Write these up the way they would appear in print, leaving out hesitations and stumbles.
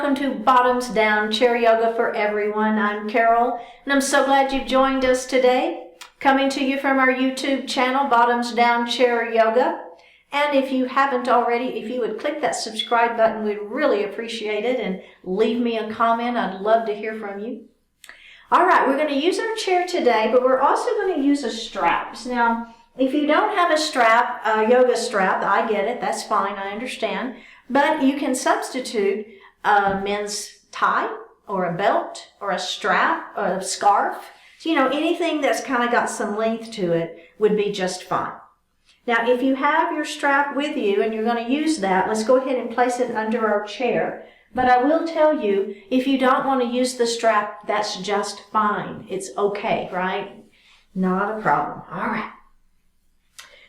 welcome to Bottoms Down Chair Yoga for Everyone. I'm Carol, and I'm so glad you've joined us today. Coming to you from our YouTube channel, Bottoms Down Chair Yoga. And if you haven't already, if you would click that subscribe button, we'd really appreciate it, and leave me a comment. I'd love to hear from you. All right, we're going to use our chair today, but we're also going to use a strap. Now, if you don't have a strap, a yoga strap, I get it. That's fine. I understand. But you can substitute a men's tie or a belt or a strap or a scarf. So, anything that's kind of got some length to it would be just fine. Now, if you have your strap with you and you're going to use that, let's go ahead and place it under our chair. But I will tell you, if you don't want to use the strap, that's just fine. It's okay, right? Not a problem. All right.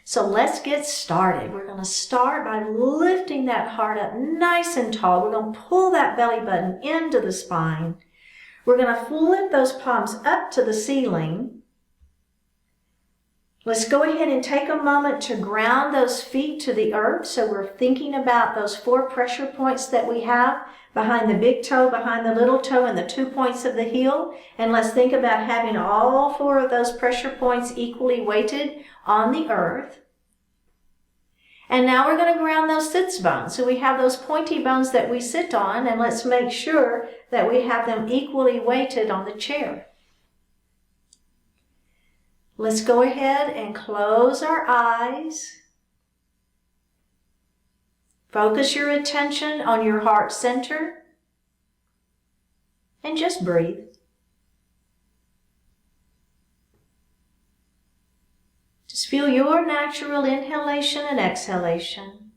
So let's get started. We're going to start by lifting that heart up nice and tall. We're going to pull that belly button into the spine. We're going to flip those palms up to the ceiling. Let's go ahead and take a moment to ground those feet to the earth. So we're thinking about those 4 pressure points that we have behind the big toe, behind the little toe, and the 2 points of the heel. And let's think about having all 4 of those pressure points equally weighted on the earth. And now we're going to ground those sits bones. So we have those pointy bones that we sit on, and let's make sure that we have them equally weighted on the chair. Let's go ahead and close our eyes. Focus your attention on your heart center and just breathe. Just feel your natural inhalation and exhalation.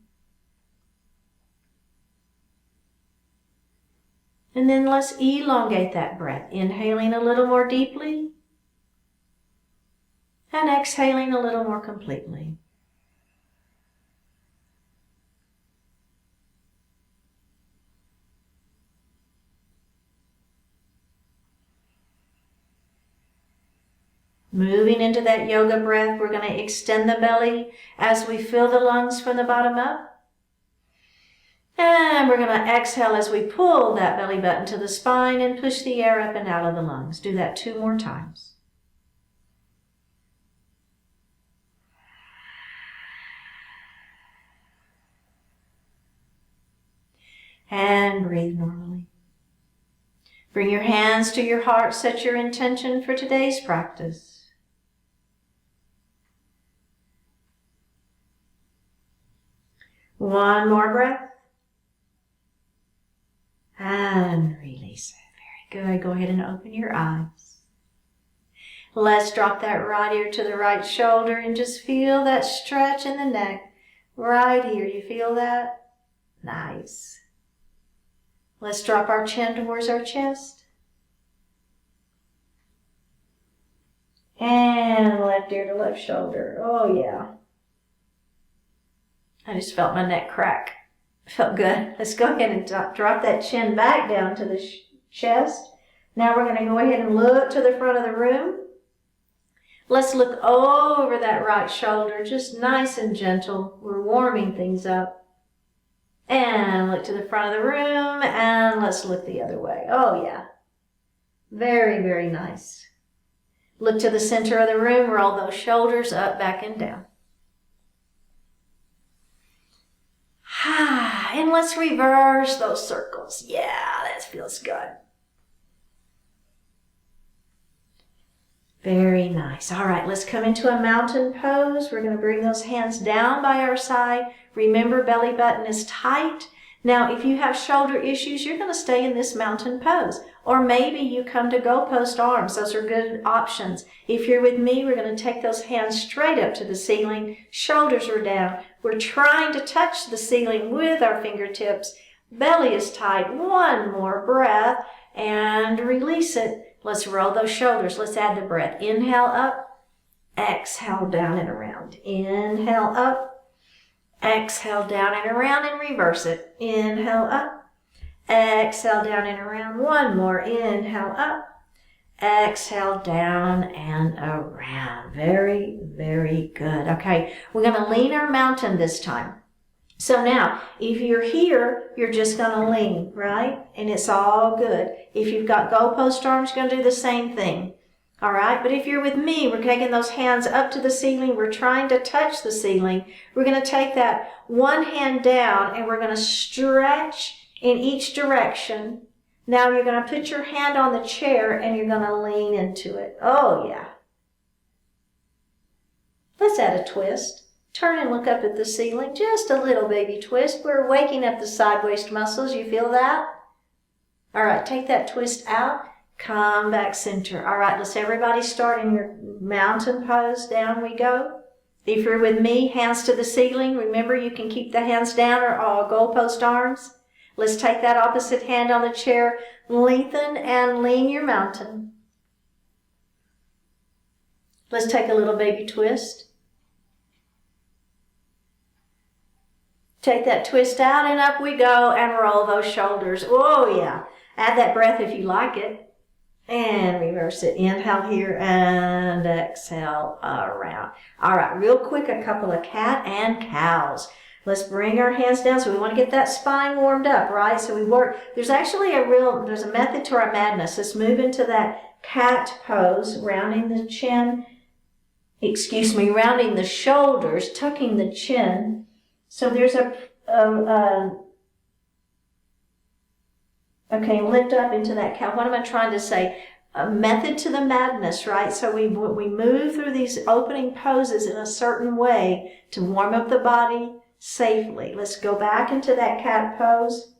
And then let's elongate that breath, inhaling a little more deeply and exhaling a little more completely. Moving into that yoga breath, we're going to extend the belly as we fill the lungs from the bottom up. And we're going to exhale as we pull that belly button to the spine and push the air up and out of the lungs. Do that 2 more times. And breathe normally. Bring your hands to your heart. Set your intention for today's practice. One more breath. And release it. Very good. Go ahead and open your eyes. Let's drop that right ear to the right shoulder and just feel that stretch in the neck. Right here. You feel that? Nice. Let's drop our chin towards our chest. And left ear to left shoulder. Oh, yeah. I just felt my neck crack. Felt good. Let's go ahead and drop that chin back down to the chest. Now we're going to go ahead and look to the front of the room. Let's look over that right shoulder, just nice and gentle. We're warming things up. And look to the front of the room, and let's look the other way. Oh, yeah. Very, very nice. Look to the center of the room, roll those shoulders up, back, and down. And let's reverse those circles. Yeah, that feels good. Very nice. All right, let's come into a mountain pose. We're going to bring those hands down by our side. Remember, belly button is tight. Now, if you have shoulder issues, you're going to stay in this mountain pose. Or maybe you come to GoHPO arms. Those are good options. If you're with me, we're going to take those hands straight up to the ceiling. Shoulders are down. We're trying to touch the ceiling with our fingertips. Belly is tight. One more breath and release it. Let's roll those shoulders. Let's add the breath. Inhale up. Exhale down and around. Inhale up. Exhale down and around, and reverse it. Inhale up. Exhale down and around. One more. Inhale up. Exhale down and around. Very, very good. Okay, we're going to lean our mountain this time. So now, if you're here, you're just going to lean, right? And it's all good. If you've got goalpost arms, you're going to do the same thing. All right, but if you're with me, we're taking those hands up to the ceiling. We're trying to touch the ceiling. We're going to take that one hand down and we're going to stretch in each direction. Now you're going to put your hand on the chair and you're going to lean into it. Oh, yeah. Let's add a twist. Turn and look up at the ceiling. Just a little baby twist. We're waking up the side waist muscles. You feel that? All right, take that twist out. Come back center. All right, let's everybody start in your mountain pose. Down we go. If you're with me, hands to the ceiling. Remember, you can keep the hands down or goalpost arms. Let's take that opposite hand on the chair. Lengthen and lean your mountain. Let's take a little baby twist. Take that twist out and up we go and roll those shoulders. Oh, yeah. Add that breath if you like it. And reverse it. Inhale here and exhale around. All right, real quick, a couple of cat and cows. Let's bring our hands down. So we want to get that spine warmed up, right? So we work. There's actually there's a method to our madness. Let's move into that cat pose, rounding the chin. Rounding the shoulders, tucking the chin. So there's okay, lift up into that cow. What am I trying to say? A method to the madness, right? So we move through these opening poses in a certain way to warm up the body safely. Let's go back into that cat pose.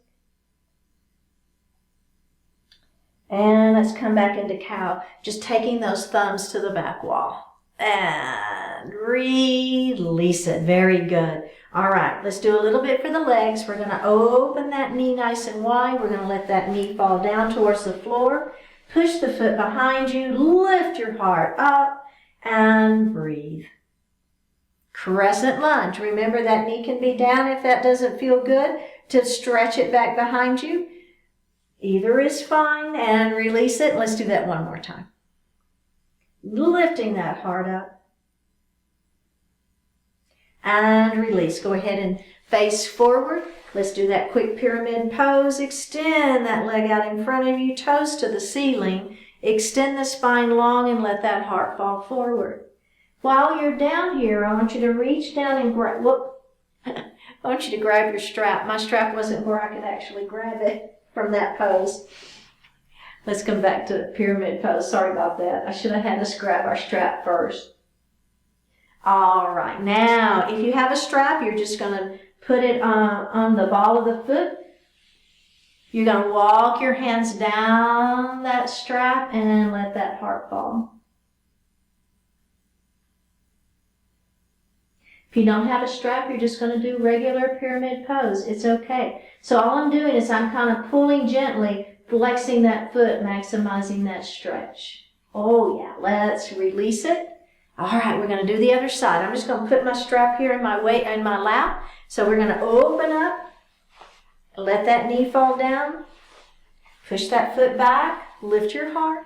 And let's come back into cow. Just taking those thumbs to the back wall. And release it. Very good. All right, let's do a little bit for the legs. We're going to open that knee nice and wide. We're going to let that knee fall down towards the floor. Push the foot behind you. Lift your heart up and breathe. Crescent lunge. Remember that knee can be down if that doesn't feel good. To stretch it back behind you. Either is fine, and release it. Let's do that one more time. Lifting that heart up. And release. Go ahead and face forward. Let's do that quick pyramid pose. Extend that leg out in front of you, toes to the ceiling. Extend the spine long and let that heart fall forward. While you're down here, I want you to reach down and grab, I want you to grab your strap. My strap wasn't where I could actually grab it from that pose. Let's come back to pyramid pose. Sorry about that. I should have had us grab our strap first. All right, now if you have a strap, you're just going to put it on the ball of the foot. You're going to walk your hands down that strap and let that heart fall. If you don't have a strap, you're just going to do regular pyramid pose. It's okay. So all I'm doing is I'm kind of pulling gently, flexing that foot, maximizing that stretch. Oh yeah, let's release it. All right, we're going to do the other side. I'm just going to put my strap here in my lap. So we're going to open up, let that knee fall down, push that foot back, lift your heart.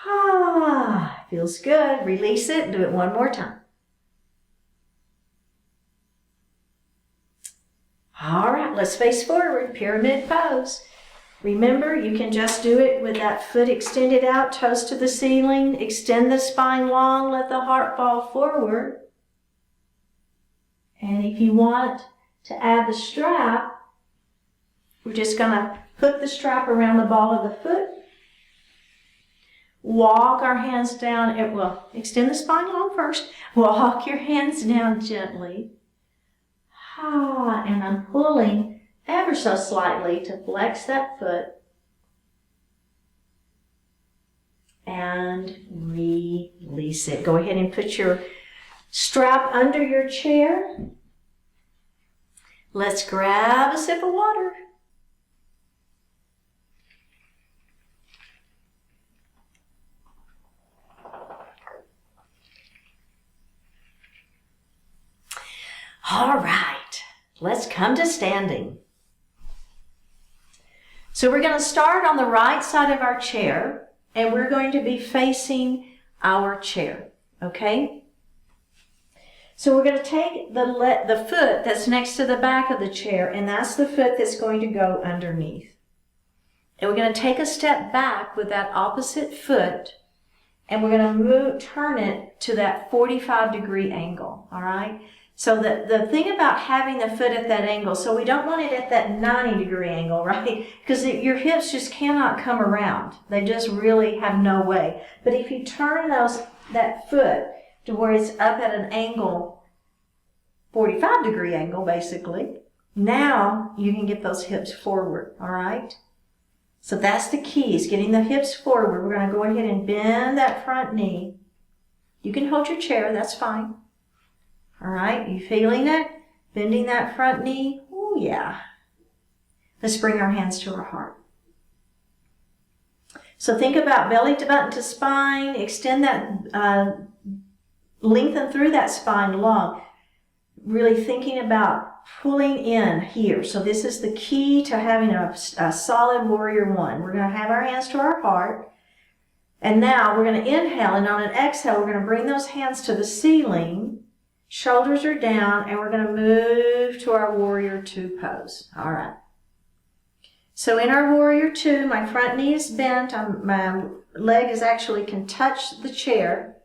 Ah, feels good. Release it. Do it one more time. All right, let's face forward, pyramid pose. Remember, you can just do it with that foot extended out, toes to the ceiling. Extend the spine long, let the heart fall forward. And if you want to add the strap, we're just going to hook the strap around the ball of the foot. Walk our hands down. Extend the spine long first. Walk your hands down gently. And I'm pulling ever so slightly to flex that foot. And release it. Go ahead and put your strap under your chair. Let's grab a sip of water. All right, let's come to standing. So we're going to start on the right side of our chair, and we're going to be facing our chair, okay? So we're going to take the foot that's next to the back of the chair, and that's the foot that's going to go underneath. And we're going to take a step back with that opposite foot, and we're going to turn it to that 45-degree angle, all right? So the thing about having the foot at that angle, so we don't want it at that 90-degree angle, right? Because your hips just cannot come around. They just really have no way. But if you turn that foot to where it's up at an angle, 45-degree angle basically, now you can get those hips forward, all right? So that's the key, is getting the hips forward. We're going to go ahead and bend that front knee. You can hold your chair, that's fine. All right, you feeling it? Bending that front knee? Oh yeah. Let's bring our hands to our heart. So think about belly to button to spine, extend that, lengthen through that spine long. Really thinking about pulling in here. So this is the key to having a solid warrior one. We're going to have our hands to our heart. And now we're going to inhale, and on an exhale, we're going to bring those hands to the ceiling. Shoulders are down, and we're going to move to our warrior two pose. All right. So in our warrior two, my front knee is bent. My leg can touch the chair.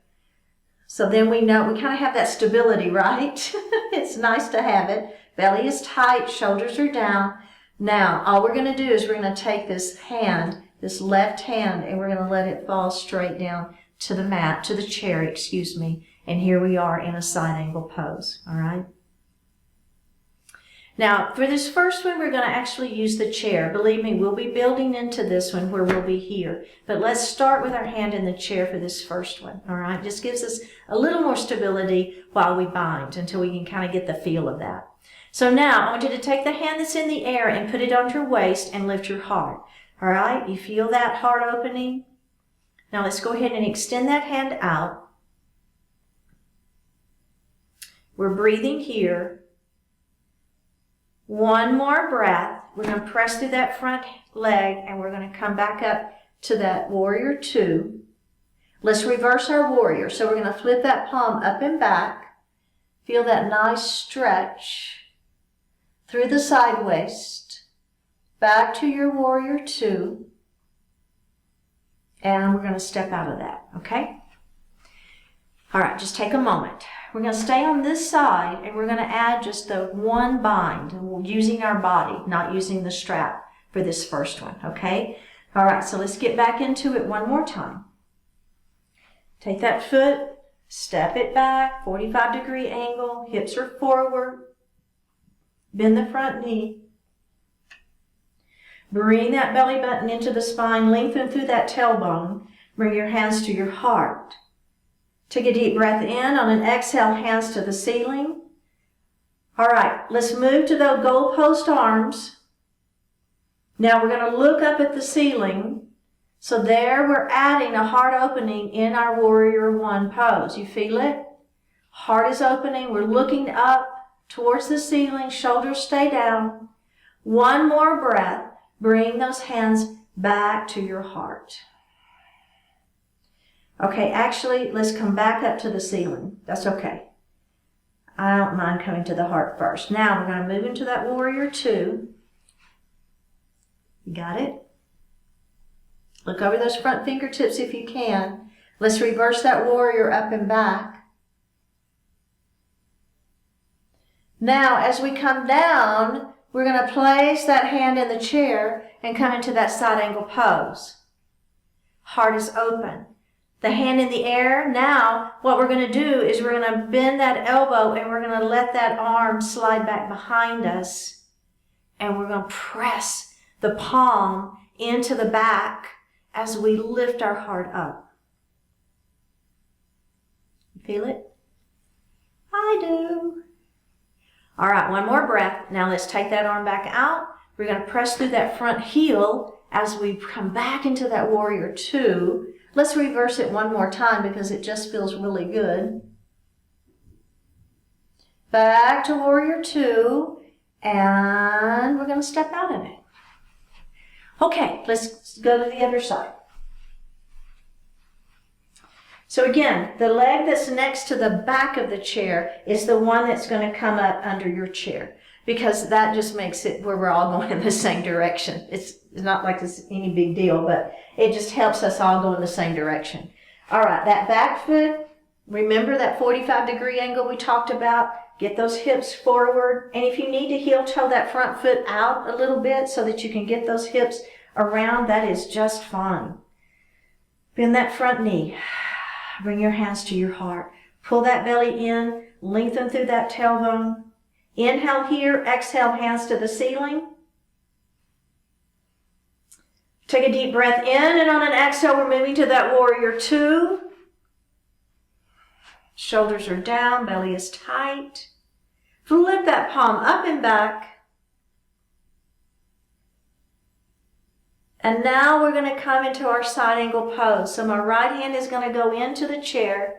So then we know we kind of have that stability, right? It's nice to have it. Belly is tight, shoulders are down. Now, all we're going to do is we're going to take this hand, this left hand, and we're going to let it fall straight down to the mat, to the chair, excuse me. And here we are in a side angle pose, all right? Now, for this first one, we're going to actually use the chair. Believe me, we'll be building into this one where we'll be here. But let's start with our hand in the chair for this first one, all right? Just gives us a little more stability while we bind until we can kind of get the feel of that. So now, I want you to take the hand that's in the air and put it on your waist and lift your heart, all right? You feel that heart opening? Now, let's go ahead and extend that hand out. We're breathing here. One more breath. We're going to press through that front leg, and we're going to come back up to that warrior two. Let's reverse our warrior. So we're going to flip that palm up and back. Feel that nice stretch through the side waist. Back to your warrior two. And we're going to step out of that, okay? All right, just take a moment. We're going to stay on this side, and we're going to add just the one bind, and we're using our body, not using the strap for this first one, okay? All right, so let's get back into it one more time. Take that foot, step it back, 45-degree angle, hips are forward, bend the front knee. Bring that belly button into the spine, lengthen through that tailbone, bring your hands to your heart. Take a deep breath in. On an exhale, hands to the ceiling. All right, let's move to those goalpost arms. Now we're going to look up at the ceiling. So there we're adding a heart opening in our warrior one pose. You feel it? Heart is opening. We're looking up towards the ceiling. Shoulders stay down. One more breath. Bring those hands back to your heart. Okay, actually, let's come back up to the ceiling. That's okay. I don't mind coming to the heart first. Now we're going to move into that warrior two. You got it? Look over those front fingertips if you can. Let's reverse that warrior up and back. Now, as we come down, we're going to place that hand in the chair and come into that side angle pose. Heart is open. The hand in the air. Now, what we're going to do is we're going to bend that elbow and we're going to let that arm slide back behind us. And we're going to press the palm into the back as we lift our heart up. You feel it? I do. All right, one more breath. Now let's take that arm back out. We're going to press through that front heel as we come back into that warrior two. Let's reverse it one more time because it just feels really good. Back to warrior two, and we're going to step out in it. Okay, let's go to the other side. So again, the leg that's next to the back of the chair is the one that's going to come up under your chair, because that just makes it where we're all going in the same direction. It's not like it's any big deal, but it just helps us all go in the same direction. All right, that back foot, remember that 45-degree angle we talked about? Get those hips forward. And if you need to heel toe that front foot out a little bit so that you can get those hips around, that is just fine. Bend that front knee. Bring your hands to your heart. Pull that belly in. Lengthen through that tailbone. Inhale here. Exhale, hands to the ceiling. Take a deep breath in, and on an exhale, we're moving to that warrior two. Shoulders are down, belly is tight. Flip that palm up and back. And now we're going to come into our side angle pose. So my right hand is going to go into the chair.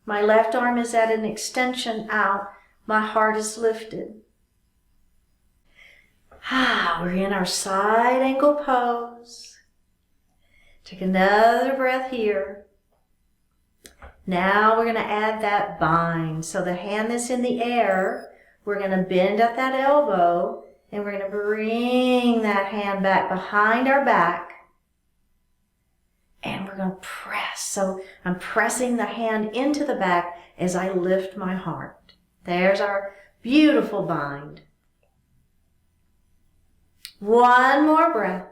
My left arm is at an extension out. My heart is lifted. We're in our side angle pose. Take another breath here. Now we're going to add that bind. So the hand that's in the air, we're going to bend at that elbow, and we're going to bring that hand back behind our back. And we're going to press. So I'm pressing the hand into the back as I lift my heart. There's our beautiful bind. One more breath.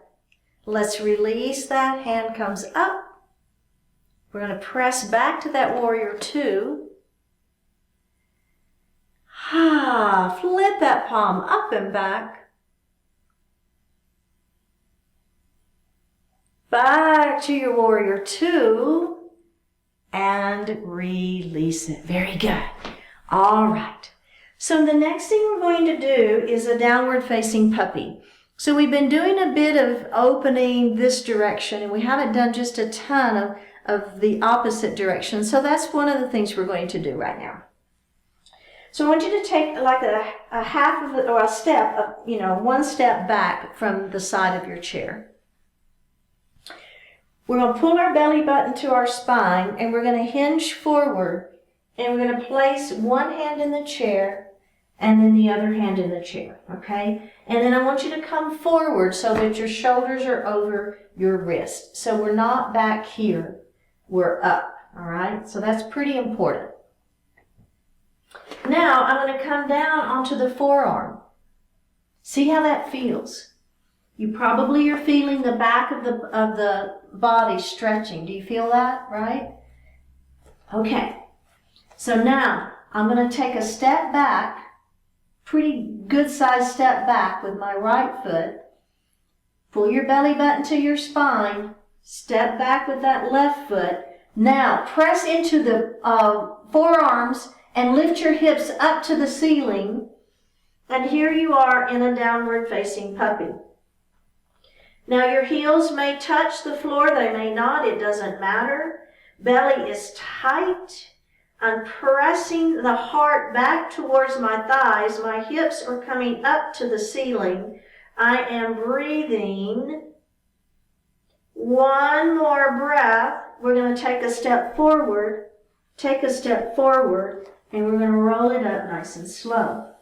Let's release that. Hand comes up. We're going to press back to that warrior two. Flip that palm up and back. Back to your warrior two. And release it. Very good. All right. So the next thing we're going to do is a downward facing puppy. So we've been doing a bit of opening this direction, and we haven't done just a ton of the opposite direction. So that's one of the things we're going to do right now. So I want you to take like a half of it, or a step, one step back from the side of your chair. We're going to pull our belly button to our spine, and we're going to hinge forward, and we're going to place one hand in the chair and then the other hand in the chair, okay? And then I want you to come forward so that your shoulders are over your wrist. So we're not back here, we're up, all right? So that's pretty important. Now I'm going to come down onto the forearm. See how that feels? You probably are feeling the back of the body stretching. Do you feel that, right? Okay. So now I'm going to take a step back, pretty good size step back with my right foot. Pull your belly button to your spine. Step back with that left foot. Now press into the forearms and lift your hips up to the ceiling. And here you are in a downward facing puppy. Now your heels may touch the floor, they may not, it doesn't matter. Belly is tight. I'm pressing the heart back towards my thighs. My hips are coming up to the ceiling. I am breathing. One more breath. We're going to take a step forward, and we're going to roll it up nice and slow.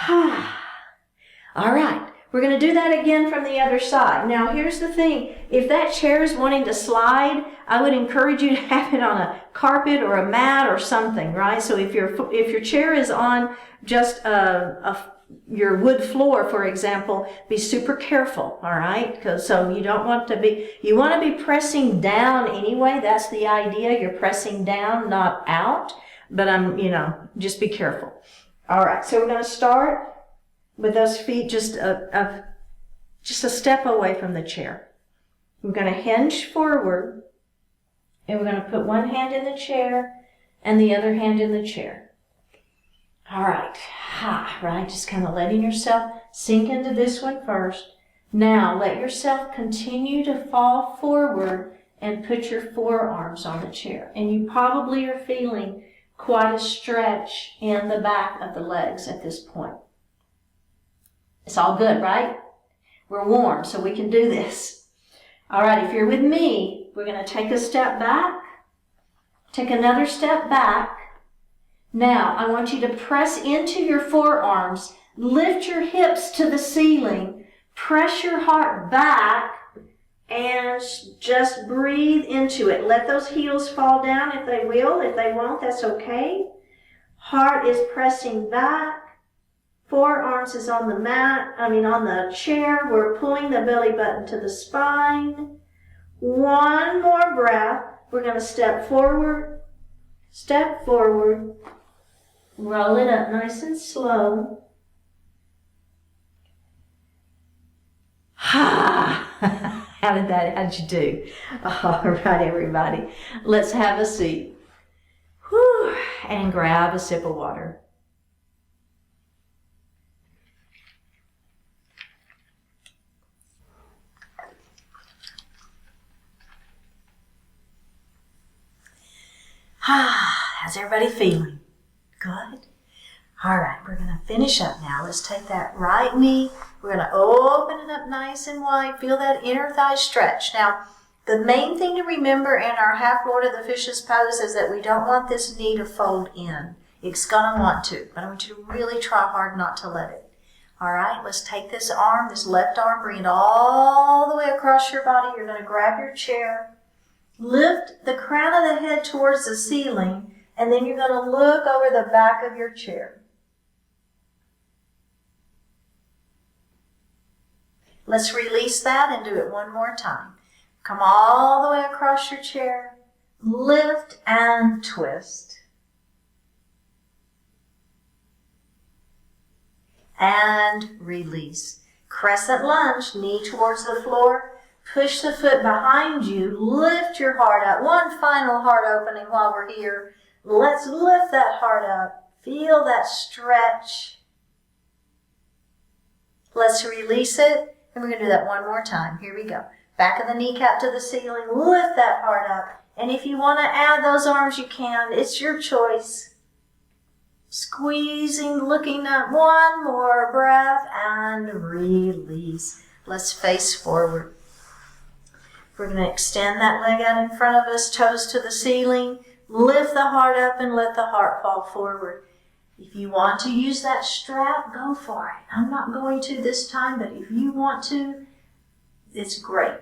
All right. We're going to do that again from the other side. Now, here's the thing. If that chair is wanting to slide, I would encourage you to have it on a carpet or a mat or something, right? So if your chair is on just your wood floor, for example, be super careful, all right? So you don't want to be, you want to be pressing down anyway. That's the idea. You're pressing down, not out. But just be careful. All right, so we're going to start with those feet just a step away from the chair. We're going to hinge forward, and we're going to put one hand in the chair and the other hand in the chair. All right, right, just kind of letting yourself sink into this one first. Now let yourself continue to fall forward and put your forearms on the chair. And you probably are feeling quite a stretch in the back of the legs at this point. It's all good, right? We're warm, so we can do this. All right, if you're with me, We're going to take a step back, take another step back. Now, I want you to press into your forearms, lift your hips to the ceiling, press your heart back, and just breathe into it. Let those heels fall down if they will. If they won't, that's okay. Heart is pressing back. Forearms is on the mat, on the chair. We're pulling the belly button to the spine. One more breath. We're going to step forward, roll it up nice and slow. How did you do? All right, everybody. Let's have a seat. Whew. And grab a sip of water. How's everybody feeling? Good? All right, we're going to finish up now. Let's take that right knee. We're going to open it up nice and wide. Feel that inner thigh stretch. Now, the main thing to remember in our half Lord of the Fishes pose is that we don't want this knee to fold in. It's going to want to, but I want you to really try hard not to let it. All right, let's take this arm, this left arm, bring it all the way across your body. You're going to grab your chair. Lift the crown of the head towards the ceiling, and then you're going to look over the back of your chair. Let's release that and do it one more time. Come all the way across your chair. Lift and twist. And release. Crescent lunge, knee towards the floor. Push the foot behind you. Lift your heart up. One final heart opening while we're here. Let's lift that heart up. Feel that stretch. Let's release it. And we're going to do that one more time. Here we go. Back of the kneecap to the ceiling. Lift that heart up. And if you want to add those arms, you can. It's your choice. Squeezing, looking up. One more breath and release. Let's face forward. We're going to extend that leg out in front of us, toes to the ceiling. Lift the heart up and let the heart fall forward. If you want to use that strap, go for it. I'm not going to this time, but if you want to, it's great.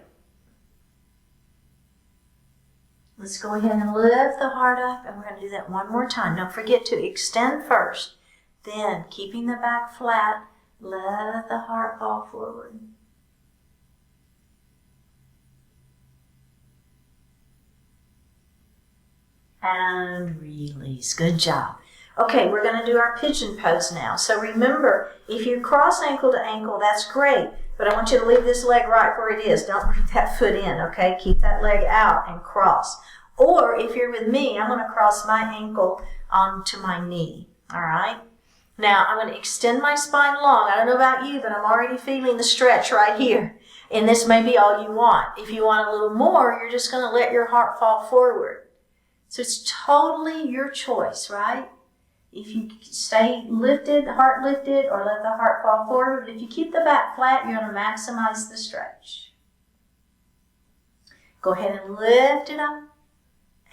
Let's go ahead and lift the heart up, and we're going to do that one more time. Don't forget to extend first. Then, keeping the back flat, let the heart fall forward. And release. Good job. Okay, we're going to do our pigeon pose now. So remember, if you cross ankle to ankle, that's great. But I want you to leave this leg right where it is. Don't bring that foot in, okay? Keep that leg out and cross. Or if you're with me, I'm going to cross my ankle onto my knee, all right? Now, I'm going to extend my spine long. I don't know about you, but I'm already feeling the stretch right here. And this may be all you want. If you want a little more, you're just going to let your heart fall forward. So it's totally your choice, right? If you stay lifted, heart lifted, or let the heart fall forward. But if you keep the back flat, you're going to maximize the stretch. Go ahead and lift it up.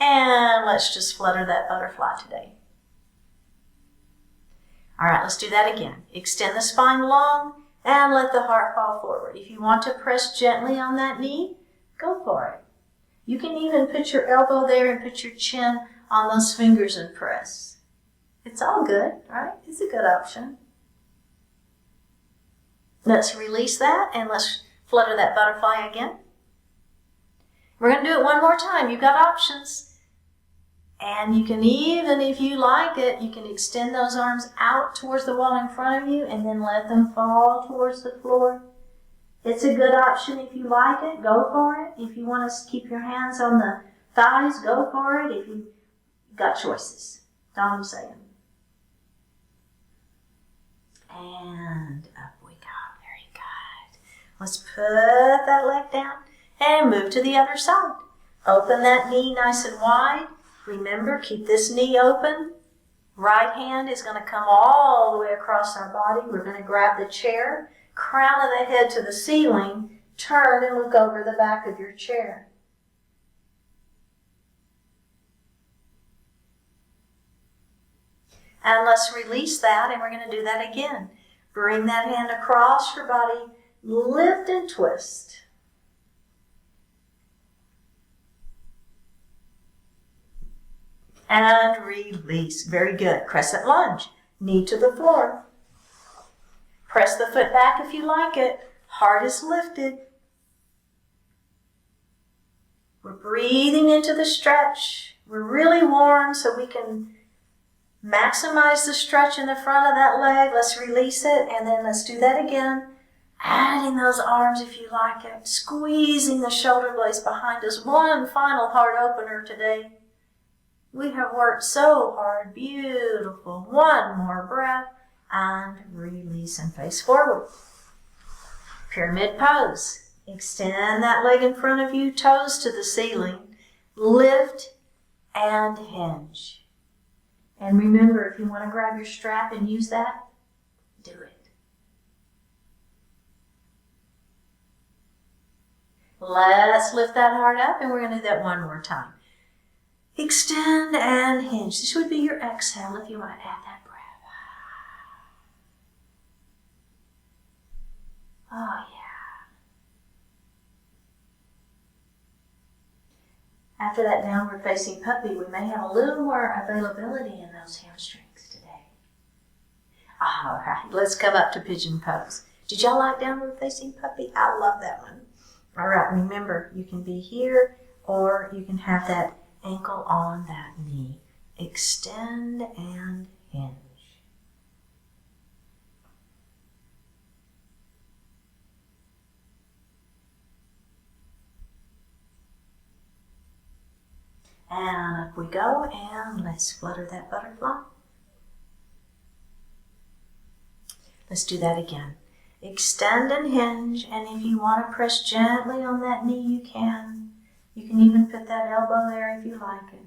And let's just flutter that butterfly today. All right, let's do that again. Extend the spine long and let the heart fall forward. If you want to press gently on that knee, go for it. You can even put your elbow there and put your chin on those fingers and press. It's all good, right? It's a good option. Let's release that and let's flutter that butterfly again. We're going to do it one more time. You've got options. And you can even, if you like it, you can extend those arms out towards the wall in front of you and then let them fall towards the floor. It's a good option if you like it. Go for it. If you want to keep your hands on the thighs, go for it. If you've got choices. That's all I'm saying. And up we go. Very good. Let's put that leg down and move to the other side. Open that knee nice and wide. Remember, keep this knee open. Right hand is going to come all the way across our body. We're going to grab the chair, crown of the head to the ceiling, turn and look over the back of your chair. And let's release that, and we're going to do that again. Bring that hand across your body, lift and twist. And release. Very good. Crescent lunge. Knee to the floor. Press the foot back if you like it. Heart is lifted. We're breathing into the stretch. We're really warm, so we can maximize the stretch in the front of that leg. Let's release it, and then let's do that again. Adding those arms if you like it. Squeezing the shoulder blades behind us. One final heart opener today. We have worked so hard. Beautiful. One more breath. And release and face forward. Pyramid pose. Extend that leg in front of you, toes to the ceiling. Lift and hinge. And remember, if you want to grab your strap and use that, do it. Let's lift that heart up, and we're going to do that one more time. Extend and hinge. This would be your exhale if you want to add that breath. Oh, yeah. After that downward facing puppy, we may have a little more availability in those hamstrings today. All right, let's come up to pigeon pose. Did y'all like downward facing puppy? I love that one. All right, remember, you can be here or you can have that ankle on that knee. Extend and hinge. And up we go, and let's flutter that butterfly. Let's do that again. Extend and hinge, and if you want to press gently on that knee, you can. You can even put that elbow there if you like it.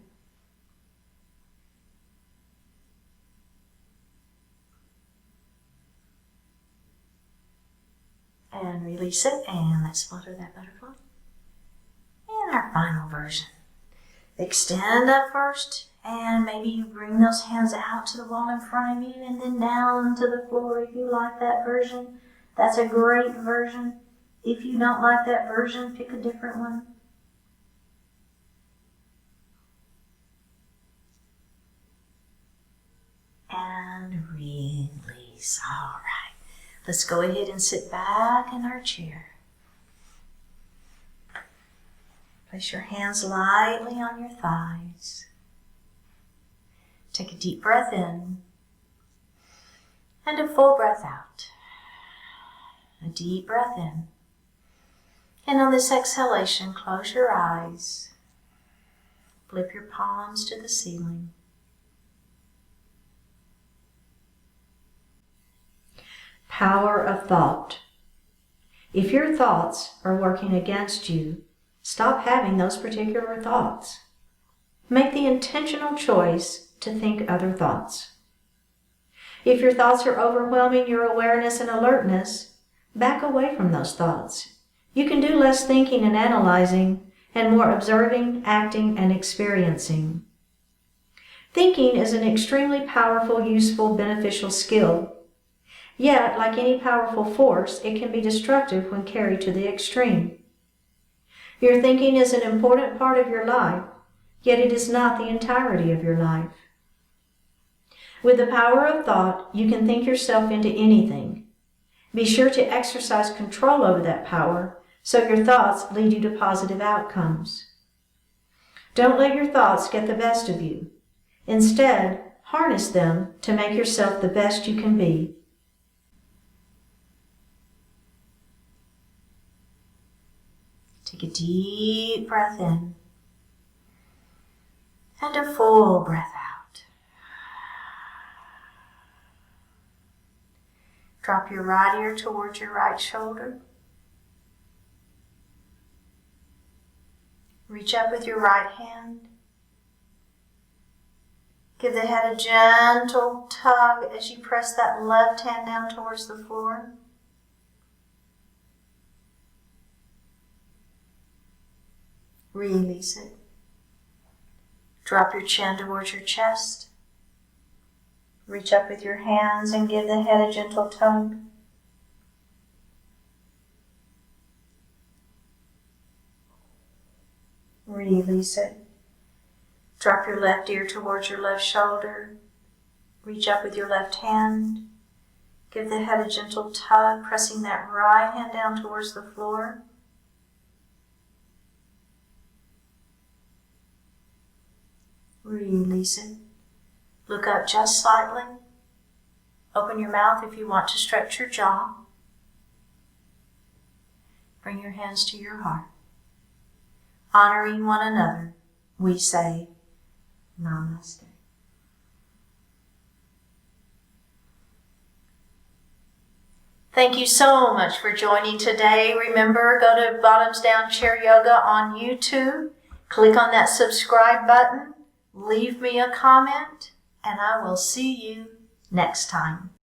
And release it, and let's flutter that butterfly. And our final version. Extend up first, and maybe you bring those hands out to the wall in front of you and then down to the floor if you like that version. That's a great version. If you don't like that version, pick a different one. And release. All right. Let's go ahead and sit back in our chair. Place your hands lightly on your thighs. Take a deep breath in and a full breath out. A deep breath in. And on this exhalation, close your eyes. Flip your palms to the ceiling. Power of thought. If your thoughts are working against you, stop having those particular thoughts. Make the intentional choice to think other thoughts. If your thoughts are overwhelming your awareness and alertness, back away from those thoughts. You can do less thinking and analyzing and more observing, acting, and experiencing. Thinking is an extremely powerful, useful, beneficial skill. Yet, like any powerful force, it can be destructive when carried to the extreme. Your thinking is an important part of your life, yet it is not the entirety of your life. With the power of thought, you can think yourself into anything. Be sure to exercise control over that power so your thoughts lead you to positive outcomes. Don't let your thoughts get the best of you. Instead, harness them to make yourself the best you can be. Take a deep breath in and a full breath out. Drop your right ear towards your right shoulder. Reach up with your right hand. Give the head a gentle tug as you press that left hand down towards the floor. Release it. Drop your chin towards your chest. Reach up with your hands and give the head a gentle tug. Release it. Drop your left ear towards your left shoulder. Reach up with your left hand. Give the head a gentle tug, pressing that right hand down towards the floor. Release it. Look up just slightly. Open your mouth if you want to stretch your jaw. Bring your hands to your heart. Honoring one another, we say Namaste. Thank you so much for joining today. Remember, go to Bottoms Down Chair Yoga on YouTube. Click on that subscribe button. Leave me a comment, and I will see you next time.